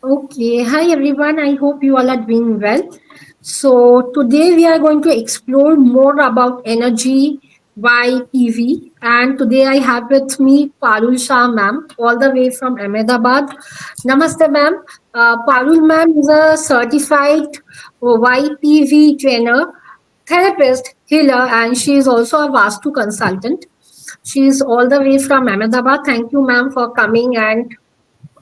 Okay, hi everyone. I hope you all are doing well. So, today we are going to explore more about energy, why EV, and today I have with me Parul Shah ma'am, all the way from Ahmedabad. Namaste, ma'am. Parul ma'am is a certified YPV trainer, therapist, healer, and she is also a Vastu consultant. She is all the way from Ahmedabad. Thank you, ma'am, for coming and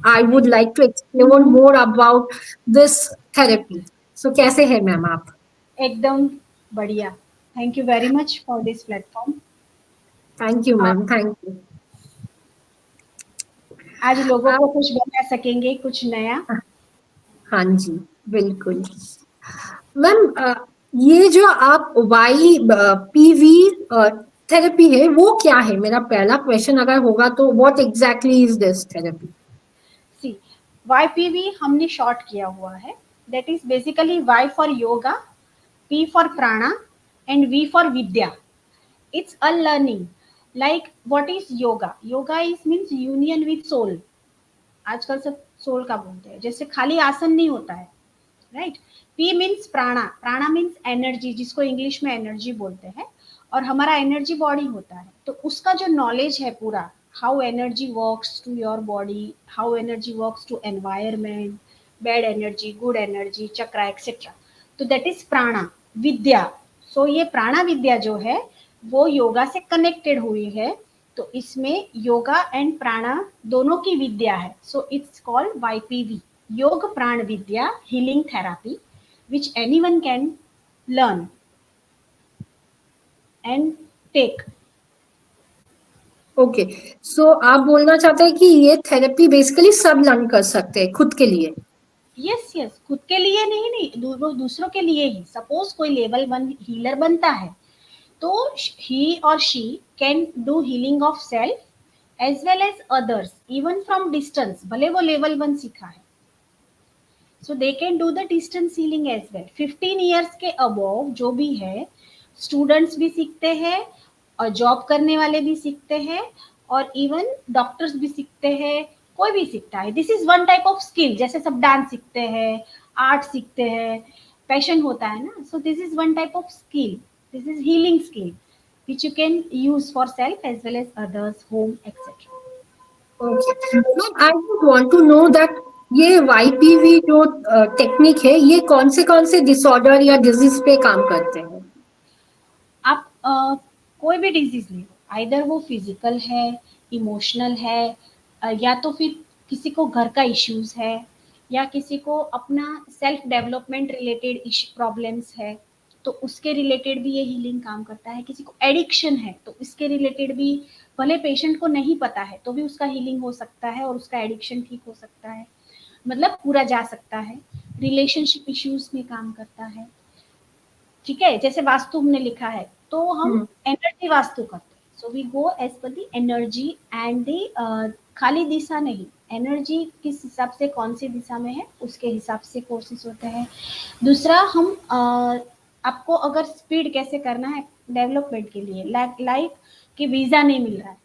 I would thank like to explore more about this therapy. So, कैसे हैं ma'am आप? एकदम बढ़िया. Thank you very much for this platform. Thank you, ma'am. Thank you. आज लोगों आप को कुछ बता सकेंगे, कुछ नया. हाँ जी, बिल्कुल. मैम, ये जो आप वाई पीवी थेरेपी है, वो क्या है? मेरा पहला क्वेश्चन अगर होगा तो what exactly is this therapy? See, YPV हमने शॉर्ट किया हुआ है. That is basically Y for yoga, P for prana and V for vidya. It's a learning. Like what is yoga? Yoga is means union with soul. आजकल सब soul का बोलते हैं. जैसे खाली आसन नहीं होता है, राइट. पी मीन्स प्राणा. प्राणा मीन्स एनर्जी, जिसको इंग्लिश में एनर्जी बोलते हैं. और हमारा एनर्जी बॉडी होता है, तो उसका जो नॉलेज है पूरा, how energy works to your body, how energy works to environment, bad energy, good energy, chakra etcetera. तो दैट इज प्राणा विद्या. सो ये प्राणा विद्या जो है वो योगा से कनेक्टेड हुई है. तो इसमें योगा एंड प्राणा दोनों की विद्या है. So it's called YPV, Yog Pran Vidya healing therapy, which anyone can learn and take. Okay, so आप बोलना चाहते हैं कि ये थेरेपी बेसिकली सब लर्न कर सकते हैं खुद के लिए? यस यस, खुद के लिए नहीं, नहीं दूसरों के लिए ही. सपोज कोई लेवल 1 हीलर बनता है, तो ही और she can do healing of self as well as others, even from distance. भले वो लेवल 1 सीखा है, so they can do the distance healing as well. 15 years के अबव जो भी है, स्टूडेंट्स भी सीखते हैं और जॉब करने वाले भी सीखते हैं और इवन डॉक्टर्स भी सीखते हैं. कोई भी सीखता है. This is one type of skill. जैसे सब डांस सीखते हैं, आर्ट सीखते हैं, पैशन होता है ना. So this is one type of skill. This is healing skill which you can use for self as well as others, home, etc. Okay ma'am, I would want to know that ये YPV जो technique है, ये कौन से disorder या disease पे काम करते हैं? आप कोई भी डिजीज ले लो, आइदर वो फिजिकल है, इमोशनल है, या तो फिर किसी को घर का इश्यूज है, या किसी को अपना सेल्फ डेवलपमेंट रिलेटेड प्रॉब्लम्स है, तो उसके रिलेटेड भी ये हीलिंग काम करता है. किसी को एडिक्शन है तो इसके रिलेटेड भी, भले पेशेंट को नहीं पता है तो भी उसका हीलिंग हो सकता है और उसका एडिक्शन ठीक हो सकता है. मतलब पूरा जा सकता है. रिलेशनशिप इश्यूज में काम करता है. ठीक है, जैसे वास्तु हमने लिखा है तो हम एनर्जी वास्तु करते हैं. So we go as per the energy and the, खाली दिशा नहीं, एनर्जी किस हिसाब से कौन सी दिशा में है उसके हिसाब से कोर्सेस होते हैं. दूसरा हम आपको अगर स्पीड कैसे करना है डेवलपमेंट के लिए, लाइक कि वीजा नहीं मिल रहा है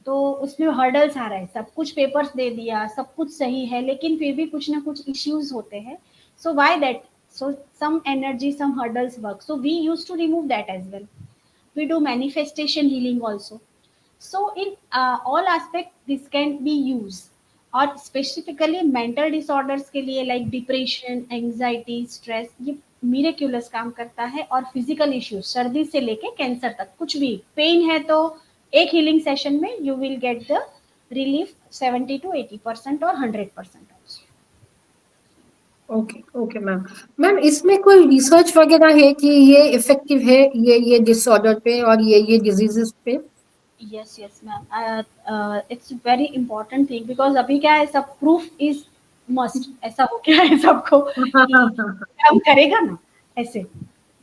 तो उसमें हर्डल्स आ रहा है, सब कुछ पेपर्स दे दिया, सब कुछ सही है, लेकिन फिर भी कुछ ना कुछ इश्यूज होते हैं. So why that? So some energy, some hurdles work. So we used to remove that as well. We do manifestation healing also. So in all aspect this can be used. और specifically mental disorders के लिए like depression, anxiety, stress, ये miraculous काम करता है. और physical issues, सर्दी से लेके कैंसर तक, कुछ भी पेन है तो एक हीलिंग सेशन में you will get the relief 70 to 80% और 100% also. Okay okay ma'am. Ma'am, इसमें कोई रिसर्च वगैरह है कि ये इफेक्टिव है ये डिसऑर्डर पे और ये डिजीजेस पे? Yes yes ma'am, it's very important thing because अभी क्या है, सब प्रूफ इज मस्ट ऐसा हो गया है सबको हाँ कि हाँ हाँ. काम करेगा ना. ऐसे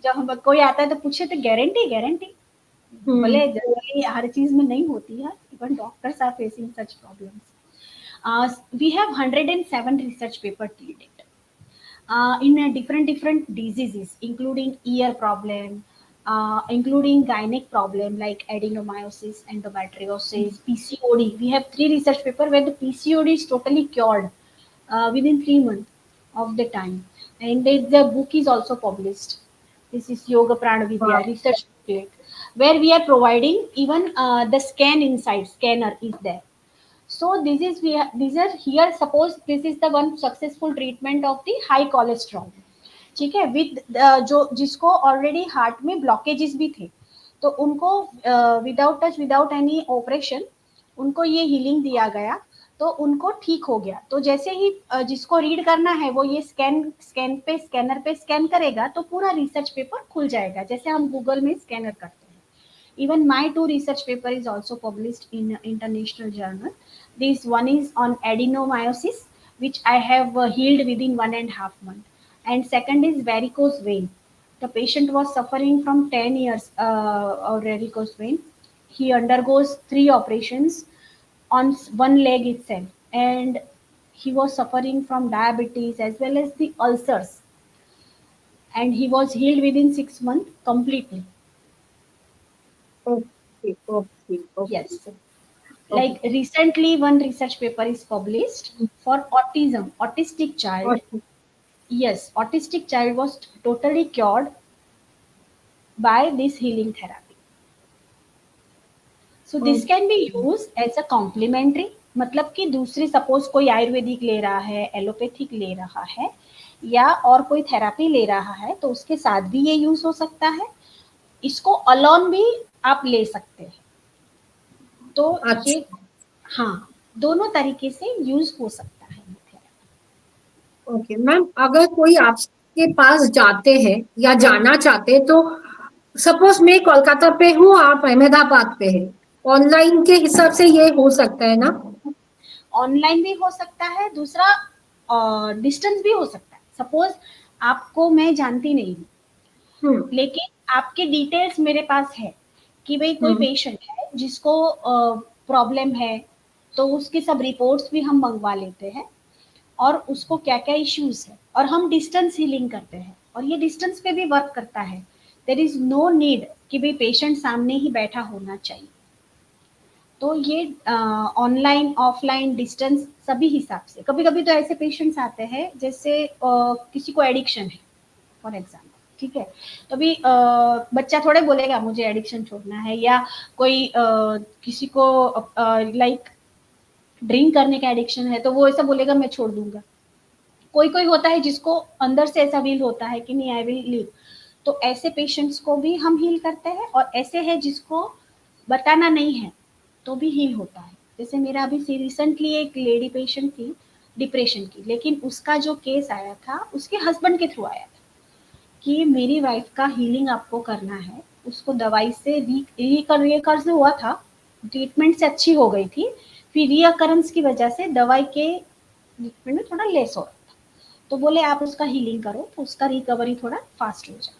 जब हम कोई आता है तो पूछे तो गारंटी गारंटी. हम्म. भले जनरली हर चीज में नहीं होती है, even doctors are facing such problems. We have 107 research paper till date, in different diseases, including ear problem, including gynec problem like adenomyosis, endometriosis, PCOD. We have 3 research paper where the PCOD is totally cured. within 3 months of the time. And the book is also published. This is Yoga Prana Vidya Wow. research booklet, where we are providing even the scan inside, scanner is there. So this is these are here, suppose this is the one successful treatment of the high cholesterol, ठीक है, with जो जिसको already heart में blockages भी थे, तो उनको without touch without any operation उनको ये हीलिंग दिया गया, तो उनको ठीक हो गया। तो जैसे ही जिसको रीड करना है वो ये स्कैनर पे स्कैन करेगा तो पूरा रिसर्च पेपर खुल जाएगा, जैसे हम गूगल में स्कैनर करते हैं। Even my two research paper is also published in international journal. This one is on adenomyosis, which I have healed within 1.5 months, and second is varicose vein. The patient was suffering from 10 years of varicose vein. He undergoes 3 operations on one leg itself, and he was suffering from diabetes as well as the ulcers, and he was healed within 6 months completely. Okay, okay, okay, Yes. okay. Like recently one research paper is published for autistic child. Okay. Yes, autistic child was totally cured by this healing therapy. So this can be used as a complementary, मतलब कि दूसरी suppose कोई आयुर्वेदिक ले रहा है, allopathic ले रहा है, या और कोई थेरापी ले रहा है, तो उसके साथ भी ये यूज हो सकता है। इसको अलोन भी आप ले सकते हैं। तो ये, अच्छा। हाँ, दोनों तरीके से यूज हो सकता है ये थेरेपी। ओके मैम, अगर कोई आपके पास जाते हैं या जाना चाहते हैं, तो सपोज मैं कोलकाता पे हूँ, आप अहमदाबाद पे है, ऑनलाइन के हिसाब से ये हो सकता है ना? ऑनलाइन भी हो सकता है, दूसरा डिस्टेंस भी हो सकता है। सपोज आपको मैं जानती नहीं हूँ, हम्म। लेकिन आपके डिटेल्स मेरे पास है कि भाई कोई हम्म। पेशेंट है जिसको प्रॉब्लम है, तो उसकी सब रिपोर्ट्स भी हम मंगवा लेते हैं, और उसको क्या क्या इश्यूज है, और हम डिस्टेंस हीलिंग करते हैं, और ये डिस्टेंस पे भी वर्क करता है। देर इज नो नीड कि भाई पेशेंट सामने ही बैठा होना चाहिए। तो ये ऑनलाइन ऑफलाइन डिस्टेंस सभी हिसाब से। कभी कभी तो ऐसे पेशेंट्स आते हैं जैसे किसी को एडिक्शन है फॉर एग्जाम्पल, ठीक है, तो अभी बच्चा थोड़े बोलेगा मुझे एडिक्शन छोड़ना है, या कोई किसी को लाइक ड्रिंक करने का एडिक्शन है तो वो ऐसा बोलेगा मैं छोड़ दूंगा। कोई कोई होता है जिसको अंदर से ऐसा फील होता है कि नहीं आई विल लीव, तो ऐसे पेशेंट्स को भी हम हील करते हैं, और ऐसे है जिसको बताना नहीं है तो भी हील होता है। जैसे मेरा अभी रिसेंटली एक लेडी पेशेंट थी डिप्रेशन की, लेकिन उसका जो केस आया था उसके हस्बैंड के थ्रू आया था कि मेरी वाइफ का हीलिंग आपको करना है। उसको दवाई से रिकर्स हुआ था, ट्रीटमेंट से अच्छी हो गई थी, फिर रीअकरेंस की वजह से दवाई के ट्रीटमेंट में थोड़ा लेस हो रहा था, तो बोले आप उसका हीलिंग करो तो उसका रिकवरी थोड़ा फास्ट हो जाए।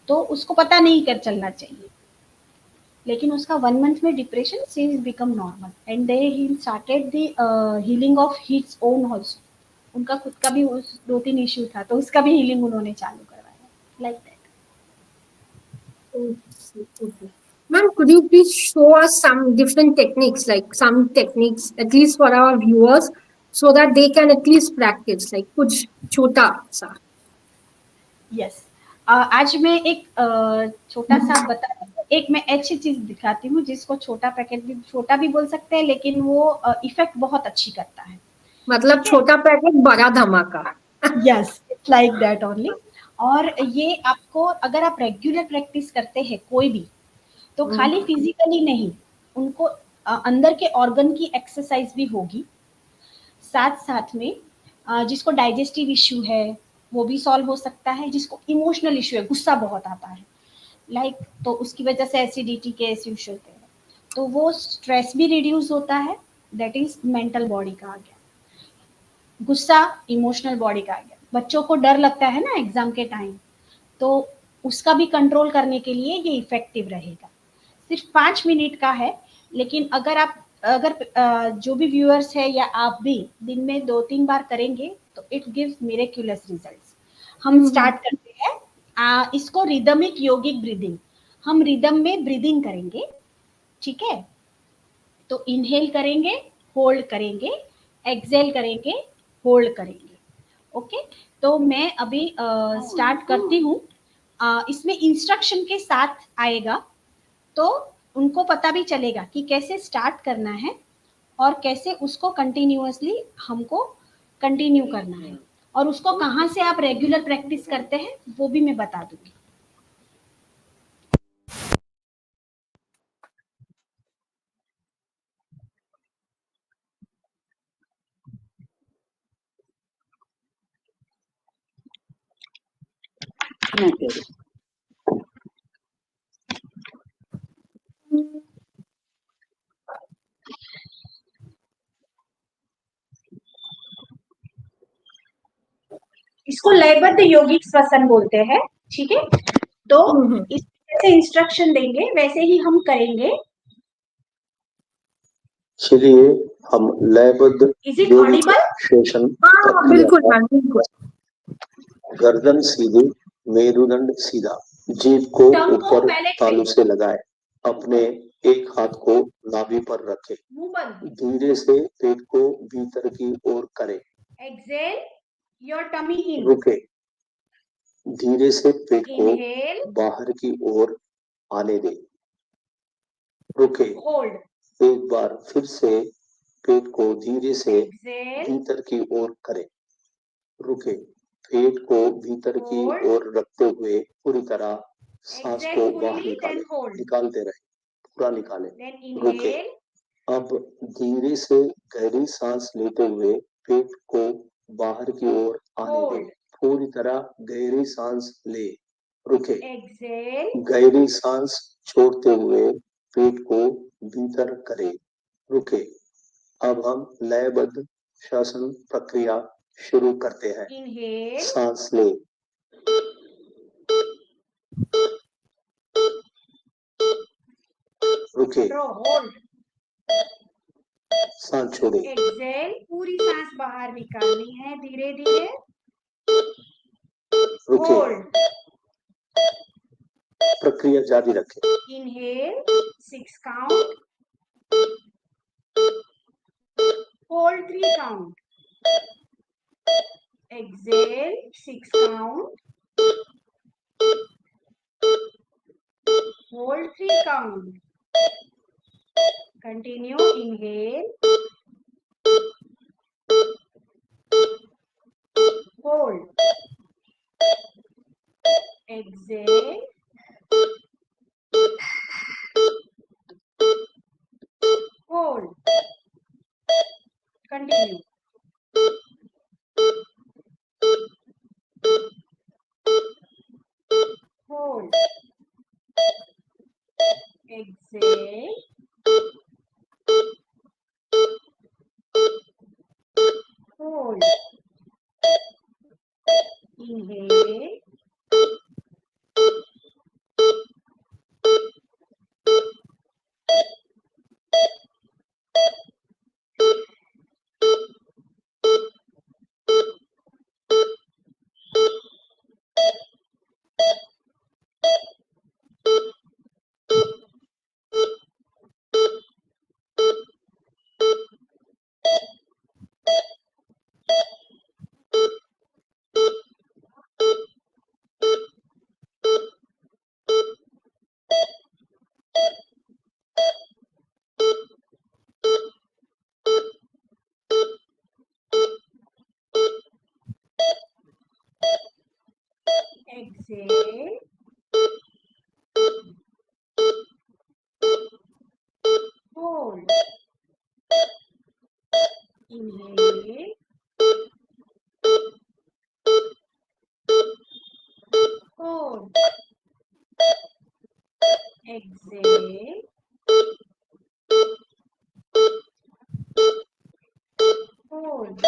तो उसको पता नहीं कर चलना चाहिए, लेकिन उसका 1 मंथ में depression she become normal, and they he started the healing of his own also. उनका खुद का भी 2-3 इश्यू था, तो उसका भी हीलिंग उन्होंने चालू करवाया, like that. Okay, okay. Ma'am, could you please show us some different techniques, like some techniques, at least for our viewers, so that they can at least practice, like कुछ छोटा सा? यस, आज मैं एक छोटा सा बता, एक मैं अच्छी चीज दिखाती हूँ जिसको छोटा पैकेट भी, छोटा भी बोल सकते हैं, लेकिन वो इफेक्ट बहुत अच्छी करता है। मतलब ठीक है, छोटा पैकेट बड़ा धमाका। Yes, it's like that only. और ये आपको, अगर आप रेगुलर प्रैक्टिस करते हैं कोई भी, तो खाली फिजिकली नहीं, उनको अंदर के ऑर्गन की एक्सरसाइज भी होगी साथ साथ में। जिसको डाइजेस्टिव इश्यू है वो भी सॉल्व हो सकता है, जिसको इमोशनल इश्यू है, गुस्सा बहुत आता है लाइक, तो उसकी वजह से एसिडिटी के इश्यूज होते हैं, तो वो स्ट्रेस भी रिड्यूस होता है। दैट इज मेंटल बॉडी का आ गया, गुस्सा इमोशनल बॉडी का आ गया। बच्चों को डर लगता है ना एग्जाम के टाइम, तो उसका भी कंट्रोल करने के लिए ये इफेक्टिव रहेगा। सिर्फ 5 मिनट का है, लेकिन अगर जो भी व्यूअर्स है या आप भी दिन में 2-3 बार करेंगे तो इट गिव्स मिरेक्युलस रिजल्ट्स। हम स्टार्ट करते हैं इसको रिदमिक योगिक ब्रीदिंग। हम रिदम में ब्रीदिंग करेंगे, ठीक है, तो इनहेल करेंगे, होल्ड करेंगे, एक्सेल करेंगे, होल्ड करेंगे। ओके, तो मैं अभी स्टार्ट करती हूँ। इसमें इंस्ट्रक्शन के साथ आएगा, तो उनको पता भी चलेगा कि कैसे स्टार्ट करना है और कैसे उसको कंटिन्यूअसली हमको कंटिन्यू करना है, और उसको कहाँ से आप रेगुलर प्रैक्टिस करते हैं वो भी मैं बता दूंगी। इसको लयबद्ध यौगिक श्वसन बोलते हैं। ठीक है, तो इस जैसे इंस्ट्रक्शन देंगे वैसे ही हम करेंगे। चलिए हम लयबद्ध यौगिक श्वसन बिल्कुल प्रक्रिया मैम, बिल्कुल। गर्दन सीधी, मेरुदंड सीधा, जीभ को टंग को ऊपर पैलेट तालू पे, से लगाए, अपने एक हाथ को नाभि पर रखे, मुंह बंद, धीरे से पेट को भीतर की ओर करें, एक्सेल योर टमी इन, रुके, धीरे से पेट को इनहेल, बाहर की ओर आने दें, रुके, होल्ड, एक बार फिर से पेट को धीरे से एक्सेल, भीतर की ओर करें, रुके, पेट को भीतर की होल्ड, ओर रखते हुए पूरी तरह सांस एक्सेल को फुल्ली, बाहर निकालें, देन होल्ड, निकालते रहे, पूरा निकालें, देन रुके। इनहेल, अब धीरे से गहरी सांस लेते हुए पेट को बाहर की ओर आने दें, होल्ड, पूरी तरह गहरी सांस ले, रुके, एक्सेल, गहरी सांस छोड़ते हुए पेट को भीतर करें, रुके। अब हम लयबद्ध श्वसन प्रक्रिया शुरू करते हैं। इनहेल, सांस ले, रुके, ड्रॉ, होल्ड, सांस छोड़े, एक्सेल, पूरी सांस बाहर निकालनी है धीरे धीरे, रुके, होल्ड, प्रक्रिया जारी रखें। Inhale 6 count, hold 3 count, exhale 6 count, hold 3 count, continue, inhale, hold, exhale, hold, continue, hold, exhale, hold, inhale, exhale, hold, inhale, hold, exhale, hold,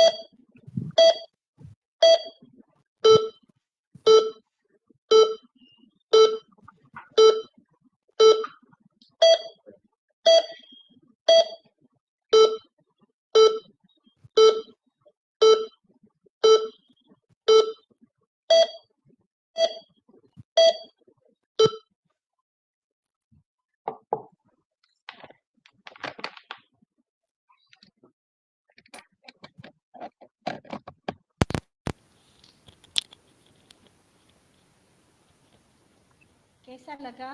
कैसा लगा?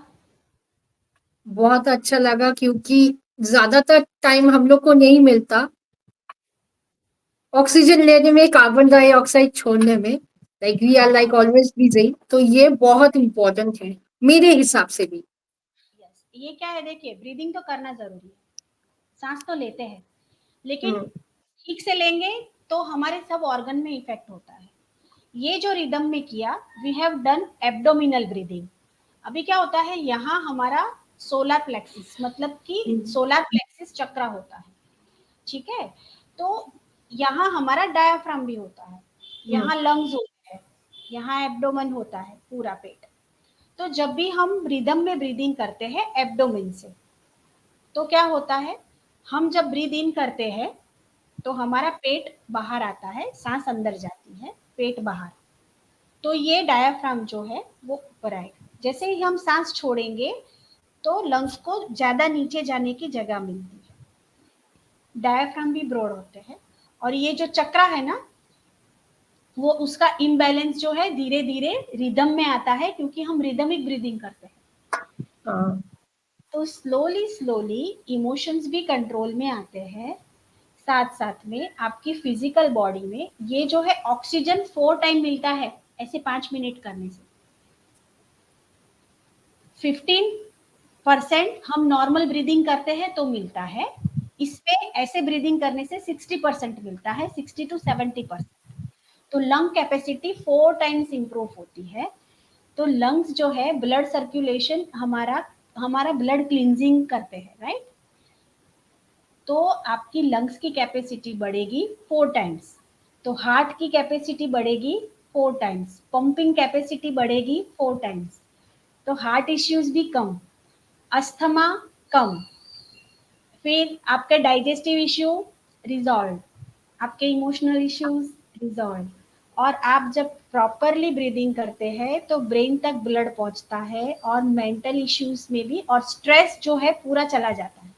बहुत अच्छा लगा, क्योंकि ज्यादातर टाइम हम लोग को नहीं मिलता ऑक्सीजन लेने में, कार्बन डाइऑक्साइड छोड़ने में। Like we are like always busy, तो ये बहुत इम्पोर्टेंट है मेरे हिसाब से भी। यस, ये क्या है, देखिए ब्रीदिंग तो करना जरूरी है, सांस तो लेते हैं, लेकिन हम्म, ठीक से लेंगे तो हमारे सब ऑर्गन में इफेक्ट होता है। ये जो रिदम में किया, we have done abdominal breathing. अभी क्या होता है, यहाँ हमारा सोलर प्लेक्सिस, मतलब कि हम्म, सोलर प्लेक्सिस चक्र होता है, ठीक है। तो यहाँ हमारा डायाफ्राम भी होता है, हम्म, यहाँ लंग्स होते हैं, यहाँ एब्डोमेन होता है, पूरा पेट। तो जब भी हम रिदम में ब्रीदिंग करते हैं एब्डोमेन से, तो क्या होता है, हम जब ब्रीद इन करते हैं तो हमारा पेट बाहर आता है, सांस अंदर जाती है, पेट बाहर। तो ये डायाफ्राम जो है वो ऊपर आएगा। जैसे ही हम सांस छोड़ेंगे तो लंग्स को ज्यादा नीचे जाने की जगह मिलती है, डायाफ्राम भी ब्रॉड होते हैं। और ये जो चक्र है ना, वो उसका इम्बैलेंस जो है धीरे धीरे रिदम में आता है, क्योंकि हम रिदमिक ब्रीदिंग करते हैं। हाँ, तो स्लोली स्लोली इमोशंस भी कंट्रोल में आते हैं, साथ साथ में आपकी फिजिकल बॉडी में ये जो है ऑक्सीजन 4 टाइम मिलता है ऐसे 5 मिनट करने से। 15% हम नॉर्मल ब्रीदिंग करते हैं तो मिलता है, इस पे ऐसे ब्रीदिंग करने से 60% मिलता है, 60 to 70%। तो लंग कैपेसिटी 4 टाइम्स इंप्रूव होती है। तो लंग्स जो है ब्लड सर्कुलेशन, हमारा हमारा ब्लड क्लींजिंग करते हैं, राइट। तो आपकी लंग्स की कैपेसिटी बढ़ेगी 4 टाइम्स, तो हार्ट की कैपेसिटी बढ़ेगी 4 टाइम्स, पंपिंग कैपेसिटी बढ़ेगी 4 टाइम्स। तो हार्ट इश्यूज भी कम, अस्थमा कम, फिर आपके डाइजेस्टिव इश्यू रिजॉल्व, आपके इमोशनल इश्यूज रिजॉल्व। और आप जब प्रॉपरली ब्रीदिंग करते हैं तो ब्रेन तक ब्लड पहुंचता है, और मेंटल इश्यूज में भी, और स्ट्रेस जो है पूरा चला जाता है।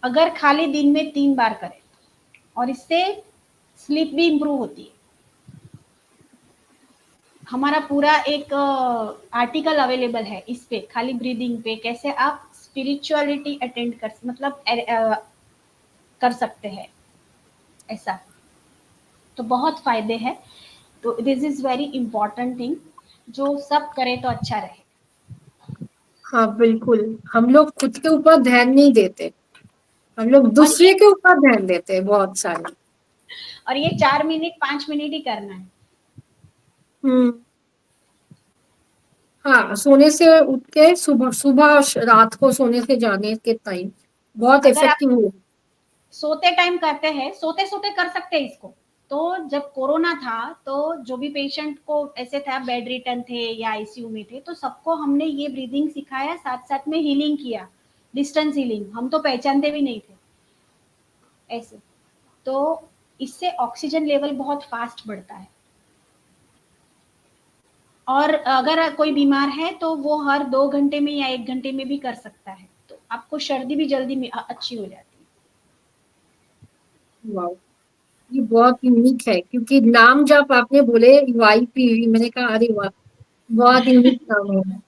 अगर खाली दिन में 3 बार करें, और इससे स्लीप भी इम्प्रूव होती है। हमारा पूरा एक आर्टिकल अवेलेबल है इस पे, खाली ब्रीदिंग पे कैसे आप स्पिरिचुअलिटी अटेंड कर, मतलब कर सकते हैं ऐसा। तो बहुत फायदे हैं। तो this is very important thing, जो सब करे तो अच्छा रहे। हाँ, बिल्कुल। हम लोग खुद के ऊपर ध्यान नहीं देते, हम लोग और ये दूसरे के ऊपर ध्यान देते हैं बहुत सारे। 4 मिनट 5 मिनट ही करना है। हम्म। हाँ, सोने से उठ के सुबह सुबह रात को सोने से जाने के टाइम बहुत अगर आप इफेक्टिव हो। सोते टाइम करते हैं, सोते सोते कर सकते हैं इसको। तो जब कोरोना था, तो जो भी पेशेंट को ऐसे था, बेड रिटर्न थे या आईसीयू में थे, तो सबको हमने ये ब्रीदिंग सिखाया, साथ साथ में हीलिंग किया, डिस्टेंस हीलिंग। हम तो पहचानते भी नहीं थे ऐसे। तो इससे ऑक्सीजन लेवल बहुत फास्ट बढ़ता है। और अगर कोई बीमार है तो वो हर 2 घंटे में या 1 घंटे में भी कर सकता है, तो आपको सर्दी भी जल्दी में अच्छी हो जाती वाह, ये बहुत यूनिक है, क्योंकि नाम जब आपने बोले YPV, मैंने कहा अरे वाह, बहुत है। यूनिक नाम है।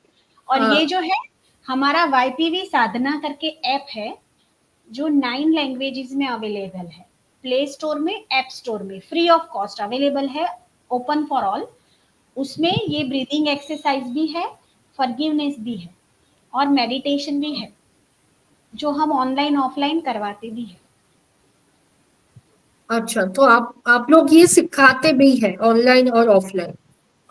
और हाँ। ये जो है हमारा वाईपीवी साधना करके ऐप है, जो 9 लैंग्वेजेस में अवेलेबल है। प्ले स्टोर में, ऐप स्टोर में फ्री ऑफ कॉस्ट अवेलेबल है, ओपन फॉर ऑल। उसमें ये ब्रीदिंग एक्सरसाइज भी है, फॉरगिवनेस भी है, और मेडिटेशन भी है, जो हम ऑनलाइन ऑफलाइन करवाते भी है। अच्छा, तो आप लोग ये सिखाते भी है ऑनलाइन और ऑफलाइन?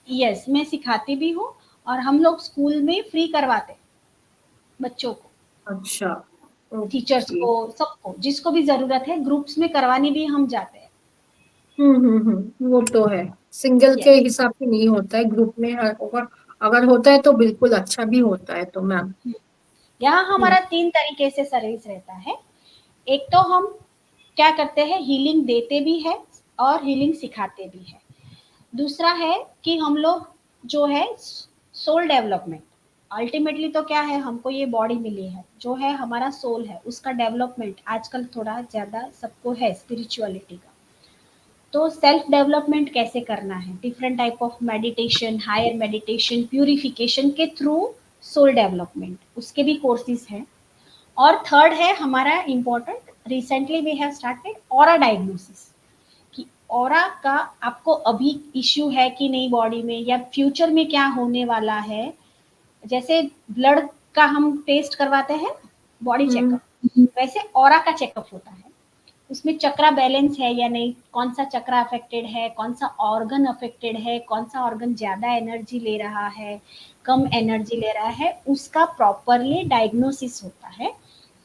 यस, मैं सिखाती भी हूँ, और हम लोग स्कूल में फ्री करवाते हैं बच्चों को, अच्छा, टीचर्स ओके। को, सबको जिसको भी जरूरत है, ग्रुप्स में करवाने भी हम जाते हैं। वो तो है। सिंगल के यस। हिसाब से नहीं होता है, ग्रुप में अगर अगर होता है तो बिल्कुल अच्छा भी होता है, तो मैम। यहाँ हम्म, हमारा 3 तरीके से सर्विस रहता है। एक तो हम क्या करते हैं, हीलिंग देते भी है और हीलिंग सिखाते भी है। दूसरा है कि हम लोग जो है सोल डेवलपमेंट, अल्टीमेटली तो क्या है, हमको ये बॉडी मिली है, जो है हमारा सोल है, उसका डेवलपमेंट आजकल थोड़ा ज्यादा सबको है, स्पिरिचुअलिटी का। तो सेल्फ डेवलपमेंट कैसे करना है, different type of meditation, higher meditation, purification के थ्रू सोल डेवलपमेंट, उसके भी कोर्सेज हैं। और थर्ड है हमारा important, recently we have started aura diagnosis, कि ऑरा का आपको अभी इश्यू है कि नहीं बॉडी में, या फ्यूचर में क्या होने वाला है। जैसे ब्लड का हम टेस्ट करवाते हैं, बॉडी चेकअप, वैसे ऑरा का चेकअप होता है। उसमें चक्रा बैलेंस है या नहीं, कौन सा चक्रा अफेक्टेड है, कौन सा ऑर्गन अफेक्टेड है, कौन सा ऑर्गन ज़्यादा एनर्जी ले रहा है, कम एनर्जी ले रहा है, उसका प्रॉपरली डायग्नोसिस होता है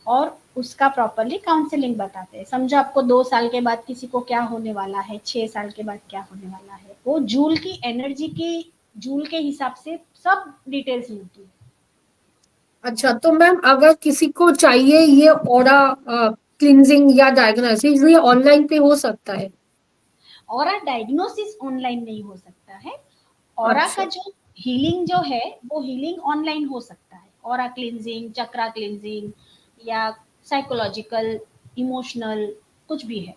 और उसका प्रॉपरली काउंसलिंग बताते हैं। समझो आपको 2 साल के बाद किसी को क्या होने वाला है, 6 साल के बाद क्या होने वाला है, वो जूल की एनर्जी की, जूल के हिसाब से सब डिटेल्स मिलती है। अच्छा, तो मैम अगर किसी को चाहिए ये ऑरा क्लिनजिंग या डायग्नोसिस, ये ऑनलाइन पे हो सकता है? ऑरा डायग्नोसिस ऑनलाइन नहीं हो सकता है। ऑरा का अच्छा, जो हीलिंग जो है वो हीलिंग ऑनलाइन हो सकता है, ऑरा क्लिनजिंग, चक्रा क्लिनजिंग, या साइकोलॉजिकल, इमोशनल, कुछ भी है,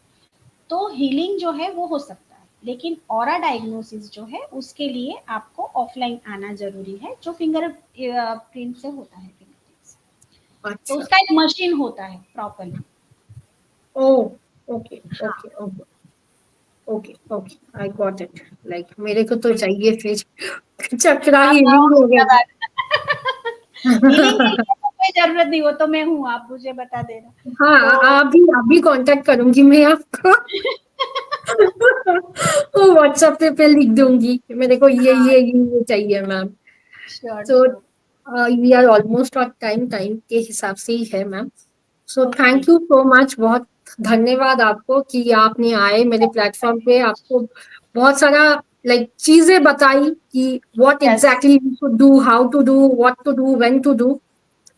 तो हीलिंग जो है वो हो सकता है। लेकिन ऑरा डायग्नोसिस जो है उसके लिए आपको ऑफलाइन आना जरूरी है, जो फिंगर प्रिंट से होता है, फिंगरप्रिंट। तो अच्छा। उसका एक मशीन होता है properly. Oh, okay okay okay okay okay, I got it. Like मेरे को तो चाहिए फिर चक्रा आप आओ हीलिंग वगैरह। हीलिंग के लिए तो कोई जरूरत नहीं, वो तो मैं हूँ, आप मुझे बता देना। हाँ, तो आप भी कांटेक्ट करूंगी मैं आपको। वो व्हाट्सएप पे लिख दूंगी मेरे को हाँ, ये चाहिए मैम। श्योर तो sure. We are almost on time, time के हिसाब से ही है ma'am. So okay, thank you so much, बहुत धन्यवाद आपको कि आपने आए मेरे प्लेटफॉर्म पे। आपको बहुत सारा लाइक चीजें बताई कि what yes, exactly we should do, how to do, what to do, when to do.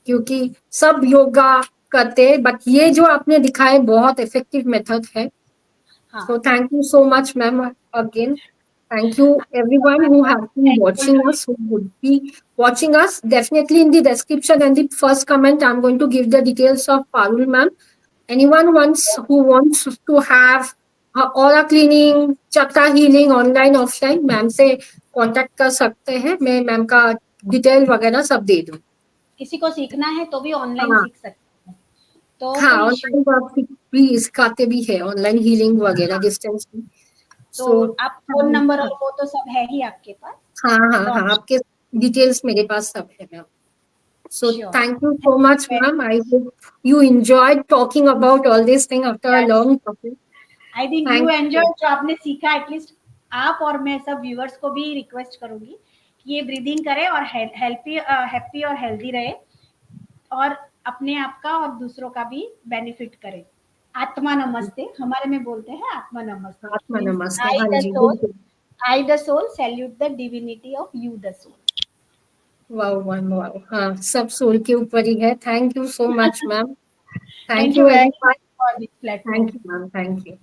क्योंकि सब योगा करते हैं, बट ये जो आपने दिखाए बहुत इफेक्टिव मेथड है। हाँ। So thank you so much, ma'am, again. Thank you, everyone who has been thankful watching to us, who would be watching us. Definitely in the description and the first comment, I'm going to give the details of Parul, ma'am. Anyone who wants to have aura cleaning, chakra healing, online, offline, ma'am से contact कर सकते हैं। मैं ma'am का detail वगैरह सब दे दूँ। किसी को सीखना है तो भी ऑनलाइन हाँ सीख सकते हैं, तो हाँ, कोई इश्यू। ऑनलाइन आप भी सिखाते भी है, ऑनलाइन हीलिंग वगैरह डिस्टेंस में। तो सो आप फोन नंबर और वो तो सब है ही आपके पास। हाँ हाँ तो हाँ, आपके डिटेल्स मेरे पास सब है ma'am. So sure, thank you so much, ma'am. I hope you enjoyed talking about all these things after a yes, long topic. I think you Thank enjoy you. जो आपने सीखा। एटलीस्ट आप और मैं सब व्यूअर्स को भी रिक्वेस्ट करूंगी कि ये ब्रीदिंग करें और हैप्पी और हेल्दी रहे, और अपने आप का और दूसरों का भी बेनिफिट करें। आत्मा नमस्ते हमारे में बोलते हैं, आत्मा नमस्ते आत्मा मीन्स नमस्ते, आई हाँ द जी सोल, बिल्कुल। I the soul salute the divinity of you the soul. Wow ma'am, wow, हाँ, सब सोल के ऊपर ही है। Thank you so much ma'am. Thank thank you you very everyone. Much for this platform. Thank you ma'am, thank you.